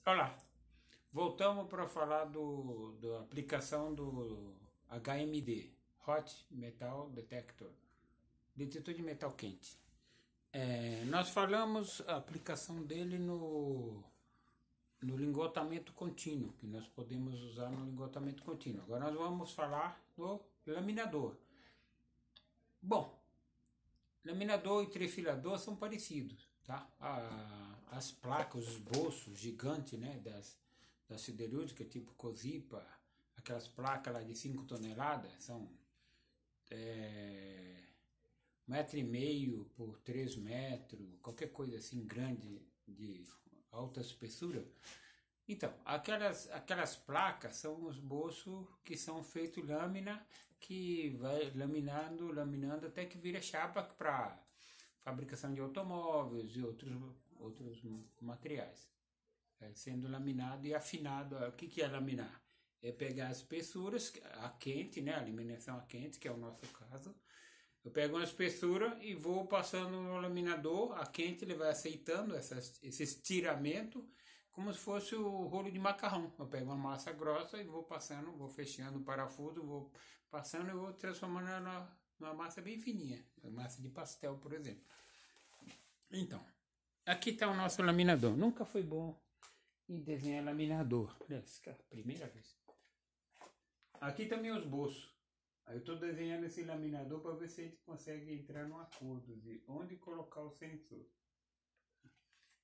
Olá, voltamos para falar da aplicação do HMD, Hot Metal Detector, detetor de metal quente. Nós falamos a aplicação dele no lingotamento contínuo, que nós podemos usar no lingotamento contínuo. Agora nós vamos falar do laminador. Bom, laminador e trifilador são parecidos, tá? As placas, os esboços gigantes, né, da siderúrgica, tipo Cozipa, aquelas placas lá de 5 toneladas, são 1,5 m por 3 metros, qualquer coisa assim grande, de alta espessura. Então, aquelas placas são os esboços que são feitos lâmina, que vai laminando até que vira chapa para fabricação de automóveis e outros materiais. Sendo laminado e afinado. O que é laminar? É pegar as espessuras, a quente, né, a laminação a quente, que é o nosso caso. Eu pego uma espessura e vou passando no laminador, a quente ele vai aceitando esse estiramento, como se fosse o rolo de macarrão. Eu pego uma massa grossa e vou passando, vou fechando o parafuso, vou passando e vou transformando numa massa bem fininha, massa de pastel, por exemplo. Então, aqui está o nosso laminador. Nunca foi bom em desenhar laminador. Essa é a primeira vez. Aqui também os bolsos. Aí eu estou desenhando esse laminador para ver se a gente consegue entrar num acordo de onde colocar o sensor.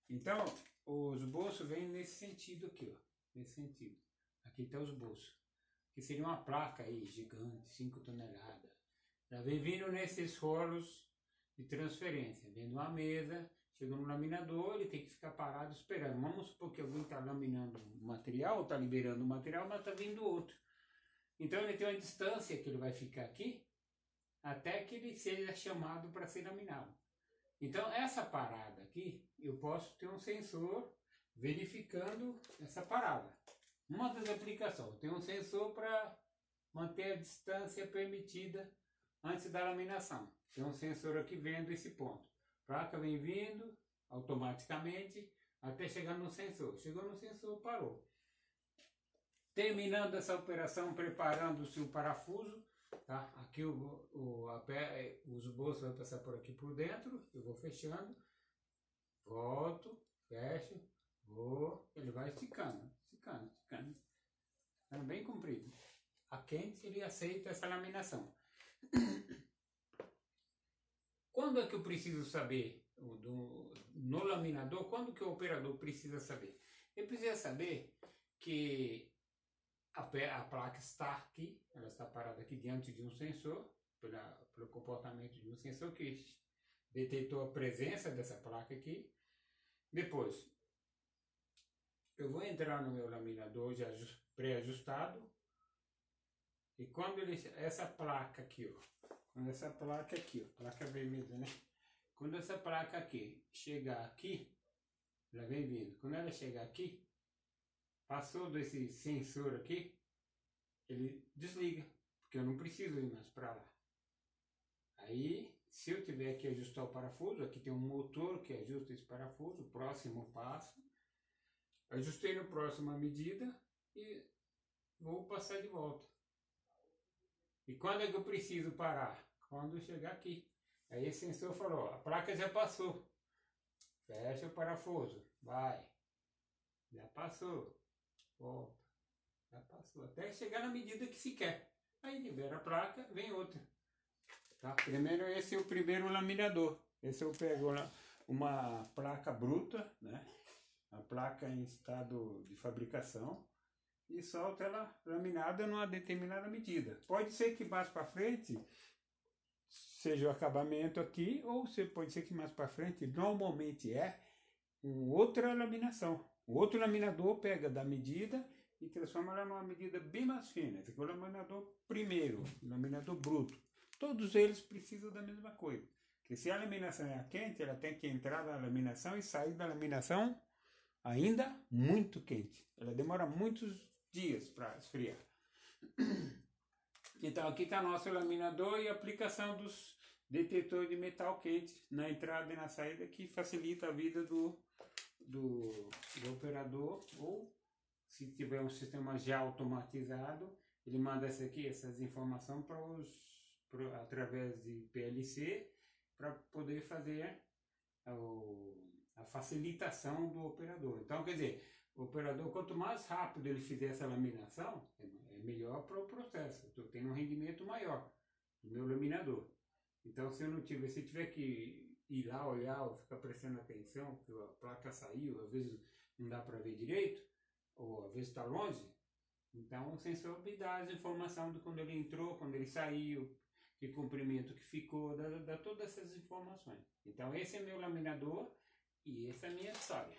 Então, os bolsos vêm nesse sentido aqui, ó. Nesse sentido. Aqui está os bolsos. Que seria uma placa aí, gigante, 5 toneladas. Já vem vindo nesses rolos de transferência. Vem de uma mesa, chega no laminador, ele tem que ficar parado esperando. Vamos supor que alguém está laminando o material, está liberando o material, mas está vindo outro. Então ele tem uma distância que ele vai ficar aqui, até que ele seja chamado para ser laminado. Então essa parada aqui, eu posso ter um sensor verificando essa parada. Uma das aplicações, tem um sensor para manter a distância permitida antes da laminação. Tem um sensor aqui vendo esse ponto. A placa vem vindo automaticamente até chegar no sensor. Chegou no sensor, parou. Terminando essa operação, preparando-se o parafuso, tá? Aqui os bolsos vão passar por aqui por dentro, eu vou fechando, volto, fecho, ele vai esticando, ficando bem comprido. A quente ele aceita essa laminação. Quando é que eu preciso saber, no laminador, quando que o operador precisa saber? Ele precisa saber que a placa está aqui, ela está parada aqui diante de um sensor, pelo comportamento de um sensor que detectou a presença dessa placa aqui. Depois, eu vou entrar no meu laminador já pré-ajustado, e quando essa placa aqui, ó, placa vermelha, né? Quando essa placa aqui chegar aqui, ela vem vindo. Quando ela chegar aqui, passou desse sensor aqui, ele desliga, porque eu não preciso ir mais para lá. Aí, se eu tiver que ajustar o parafuso, aqui tem um motor que ajusta esse parafuso, o próximo passo. Ajustei no próximo a medida e vou passar de volta. E quando é que eu preciso parar? Quando eu chegar aqui. Aí esse sensor falou, ó, a placa já passou. Fecha o parafuso, vai. Já passou. Volta. Já passou. Até chegar na medida que se quer. Aí libera a placa, vem outra. Tá? Primeiro, esse é o primeiro laminador. Esse eu pego uma placa bruta, né? A placa em estado de fabricação. E solta ela laminada numa determinada medida. Pode ser que mais para frente seja o acabamento aqui, ou pode ser que mais para frente normalmente é outra laminação. O outro laminador pega da medida e transforma ela numa medida bem mais fina. Esse aqui é o laminador primeiro, o laminador bruto. Todos eles precisam da mesma coisa. Porque se a laminação é a quente, ela tem que entrar na laminação e sair da laminação ainda muito quente. Ela demora muitos dias para esfriar. Então aqui está nosso laminador e a aplicação dos detetores de metal quente na entrada e na saída, que facilita a vida do operador, ou se tiver um sistema já automatizado, ele manda essas informações através de PLC para poder fazer a facilitação do operador. Então, quer dizer, o operador, quanto mais rápido ele fizer essa laminação, é melhor para o processo. Estou tendo um rendimento maior do meu laminador. Então, se tiver que ir lá olhar ou ficar prestando atenção, que a placa saiu, às vezes não dá para ver direito, ou às vezes está longe, então o sensor me dá as informações de quando ele entrou, quando ele saiu, que comprimento que ficou, dá todas essas informações. Então esse é meu laminador e essa é a minha história.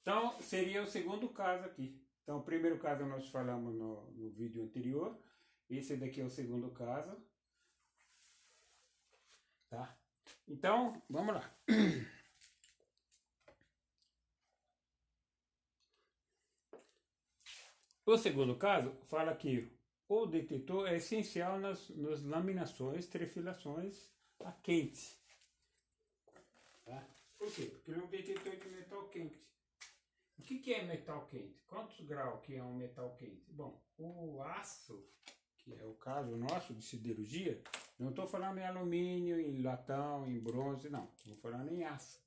Então seria o segundo caso aqui. Então o primeiro caso nós falamos no vídeo anterior, esse daqui é o segundo caso. Tá? Então, vamos lá. O segundo caso fala que o detetor é essencial nas laminações, trefilações a quente. Tá? Por quê? Porque ele é um detetor de metal quente. O que é metal quente? Quantos graus que é um metal quente? Bom, o aço, que é o caso nosso de siderurgia, não estou falando em alumínio, em latão, em bronze, não. Estou falando em aço.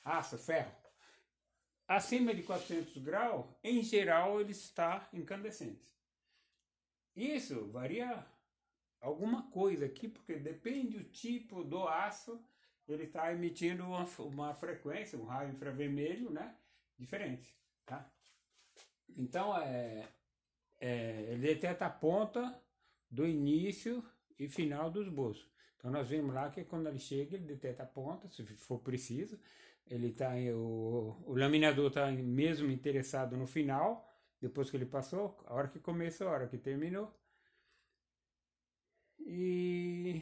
Aço, ferro. Acima de 400 graus, em geral, ele está incandescente. Isso varia alguma coisa aqui, porque depende do tipo do aço, ele está emitindo uma frequência, um raio infravermelho, né? Diferente, tá? Então, ele detecta a ponta do início e final do esboço. Então, nós vemos lá que quando ele chega, ele detecta a ponta, se for preciso. Ele tá, o laminador está mesmo interessado no final, depois que ele passou, a hora que começou, a hora que terminou. E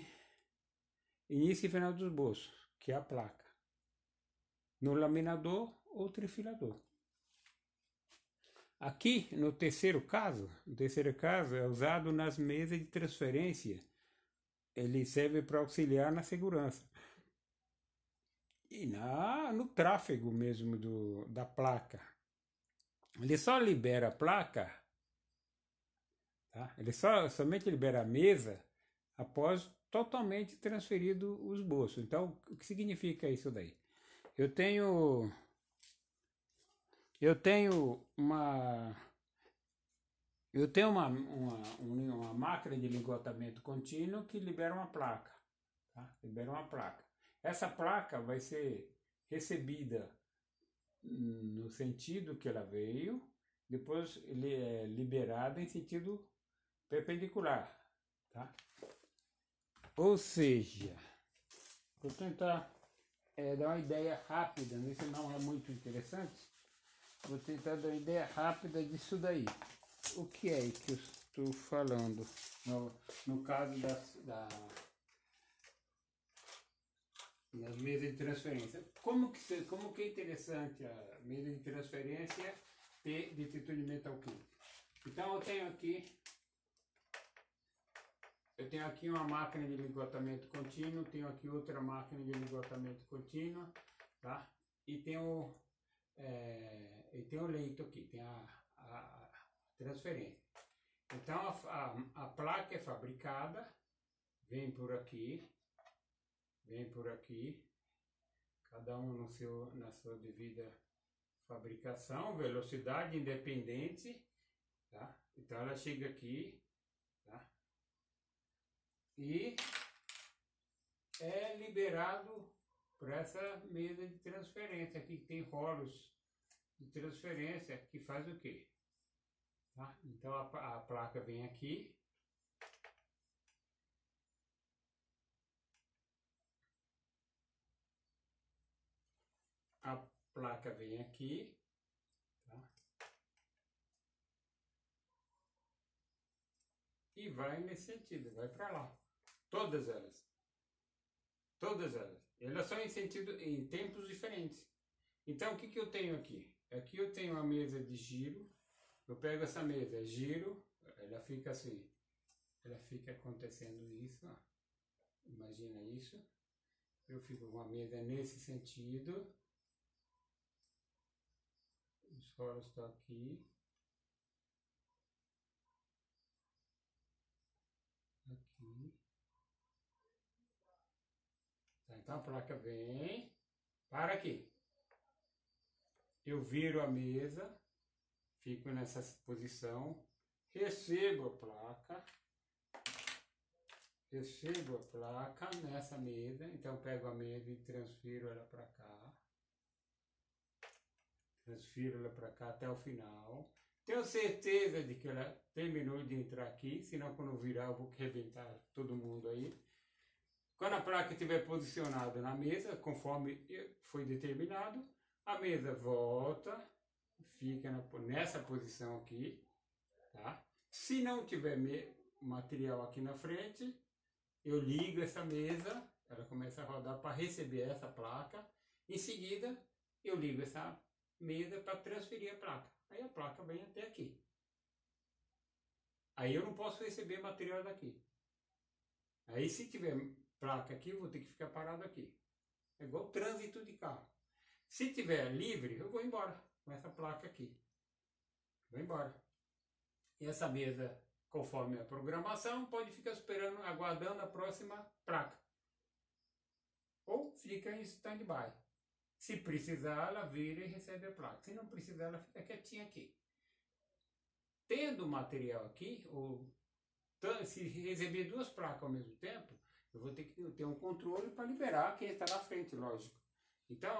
início e final do esboço, que é a placa. No laminador ou trifilador. Aqui, no terceiro caso é usado nas mesas de transferência. Ele serve para auxiliar na segurança. E no tráfego mesmo da placa. Ele só libera a placa, tá? Ele somente libera a mesa após totalmente transferido o esboço. Então, o que significa isso daí? Eu tenho uma máquina de ligotamento contínuo que libera uma placa, tá? Libera uma placa. Essa placa vai ser recebida no sentido que ela veio, depois ele é liberada em sentido perpendicular, tá? Ou seja, vou tentar dar uma ideia rápida, isso não é muito interessante, vou tentar dar uma ideia rápida disso daí. O que é que eu estou falando no caso das mesas de transferência? Como que é interessante a mesa de transferência ter detetor de metal quente? Então eu tenho aqui uma máquina de ligotamento contínuo, tenho aqui outra máquina de ligotamento contínuo, tá? E tem o leito aqui, tem a transferência. Então a placa é fabricada, vem por aqui, cada um na sua devida fabricação, velocidade independente, tá? Então ela chega aqui, tá? E é liberado para essa mesa de transferência aqui, que tem rolos de transferência, que faz o quê? Tá? Então a placa vem aqui, tá? E vai nesse sentido, vai para lá. Todas elas. Elas são em tempos diferentes. Então o que eu tenho aqui? Aqui eu tenho uma mesa de giro. Eu pego essa mesa, giro, ela fica assim. Ela fica acontecendo isso, ó. Imagina isso. Eu fico com a mesa nesse sentido. Os rolos estão aqui. Aqui. Tá, então a placa vem. Para aqui. Eu viro a mesa. Fico nessa posição. Recebo a placa. Recebo a placa nessa mesa. Então eu pego a mesa e transfiro ela para cá. Transfiro ela para cá até o final. Tenho certeza de que ela terminou de entrar aqui, senão quando eu virar eu vou arrebentar todo mundo aí. Quando a placa estiver posicionada na mesa, conforme foi determinado, a mesa volta, fica nessa posição aqui, tá? Se não tiver material aqui na frente, eu ligo essa mesa, ela começa a rodar para receber essa placa. Em seguida, eu ligo essa mesa para transferir a placa. Aí a placa vem até aqui. Aí eu não posso receber material daqui. Aí se tiver placa aqui, eu vou ter que ficar parado aqui. É igual trânsito de carro. Se tiver livre, eu vou embora com essa placa aqui. Vou embora. E essa mesa, conforme a programação, pode ficar esperando, aguardando a próxima placa. Ou fica em stand-by. Se precisar, ela vira e recebe a placa. Se não precisar, ela fica quietinha aqui. Tendo material aqui, ou se receber duas placas ao mesmo tempo, eu vou ter que ter um controle para liberar quem está na frente, lógico. Então,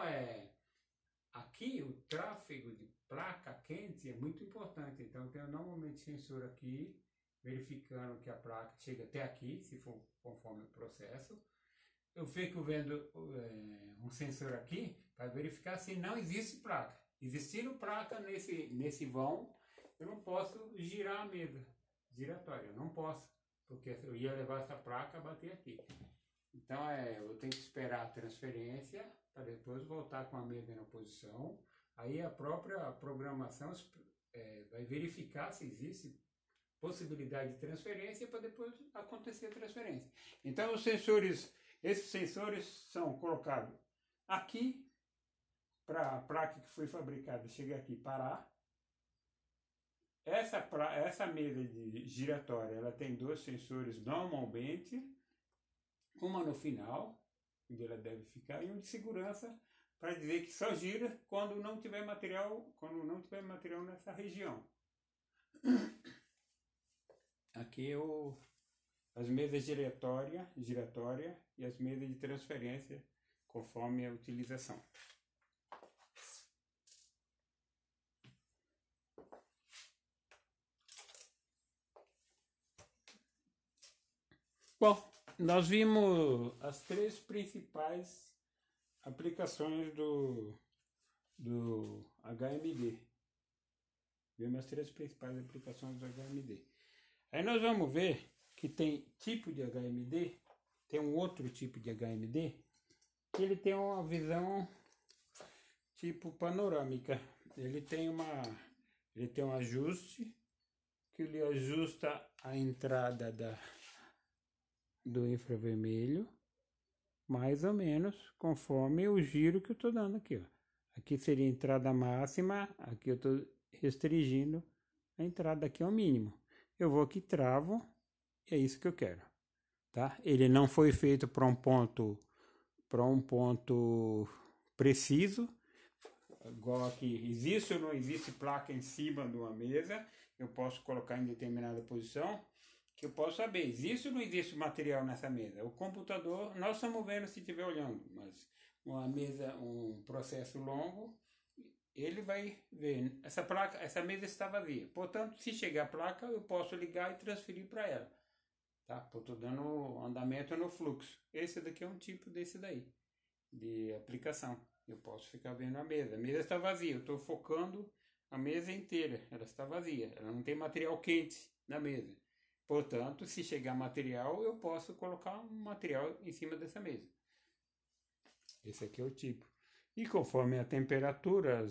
aqui o tráfego de placa quente é muito importante. Então, eu tenho normalmente sensor aqui, verificando que a placa chega até aqui, se for conforme o processo. Eu fico vendo um sensor aqui para verificar se não existe placa. Existindo placa nesse vão, eu não posso girar a mesa giratória. Eu não posso, porque eu ia levar essa placa a bater aqui. Então, eu tenho que esperar a transferência para depois voltar com a mesa na posição. Aí a própria programação vai verificar se existe possibilidade de transferência para depois acontecer a transferência. Então, esses sensores são colocados aqui para a placa que foi fabricada chegar aqui e parar. Essa mesa de giratória, ela tem dois sensores normalmente, uma no final, onde ela deve ficar, e um de segurança para dizer que só gira quando não tiver material nessa região. Aqui as mesas giratória e as mesas de transferência conforme a utilização. Bom, nós vimos as três principais aplicações do HMD. Vimos as três principais aplicações do HMD. Aí nós vamos ver que tem tipo de HMD, tem um outro tipo de HMD, que ele tem uma visão tipo panorâmica. Ele tem um ajuste, que ele ajusta a entrada do infravermelho, mais ou menos, conforme o giro que eu estou dando aqui, ó. Aqui seria a entrada máxima, aqui eu estou restringindo a entrada aqui ao mínimo. Eu vou aqui, travo, e é isso que eu quero, tá? Ele não foi feito para um ponto preciso, igual aqui, existe ou não existe placa em cima de uma mesa, eu posso colocar em determinada posição, que eu posso saber, existe ou não existe material nessa mesa. O computador, nós estamos vendo se estiver olhando, mas uma mesa, um processo longo, ele vai ver, essa mesa está vazia. Portanto, se chegar a placa, eu posso ligar e transferir para ela. Tá? Estou dando andamento no fluxo. Esse daqui é um tipo desse daí, de aplicação. Eu posso ficar vendo a mesa. A mesa está vazia, eu estou focando a mesa inteira. Ela está vazia, ela não tem material quente na mesa. Portanto, se chegar material, eu posso colocar um material em cima dessa mesa. Esse aqui é o tipo. E conforme a temperatura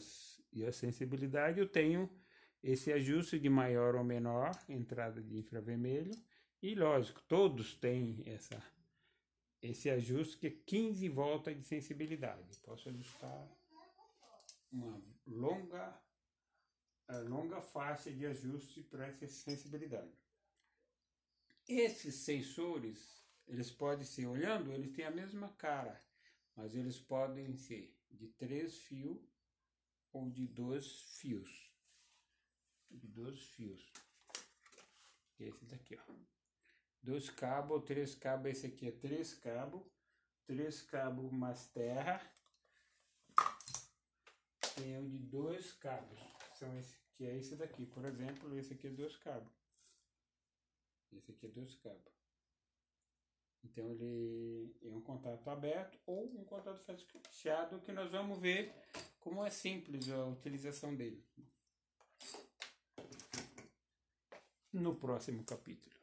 e a sensibilidade, eu tenho esse ajuste de maior ou menor entrada de infravermelho. E lógico, todos têm esse ajuste que é 15 voltas de sensibilidade. Posso ajustar uma longa faixa de ajuste para essa sensibilidade. Esses sensores, eles podem ser, olhando, eles têm a mesma cara, mas eles podem ser de 3 fios ou de 2 fios. Esse daqui, ó. 2 cabos ou 3 cabos. Esse aqui é 3 cabos. 3 cabos mais terra. Tem um de 2 cabos. São esse, que é esse daqui. Por exemplo, esse aqui é 2 cabos. Esse aqui é 2 cabos. Então ele é um contato aberto ou um contato fechado, que nós vamos ver como é simples a utilização dele no próximo capítulo.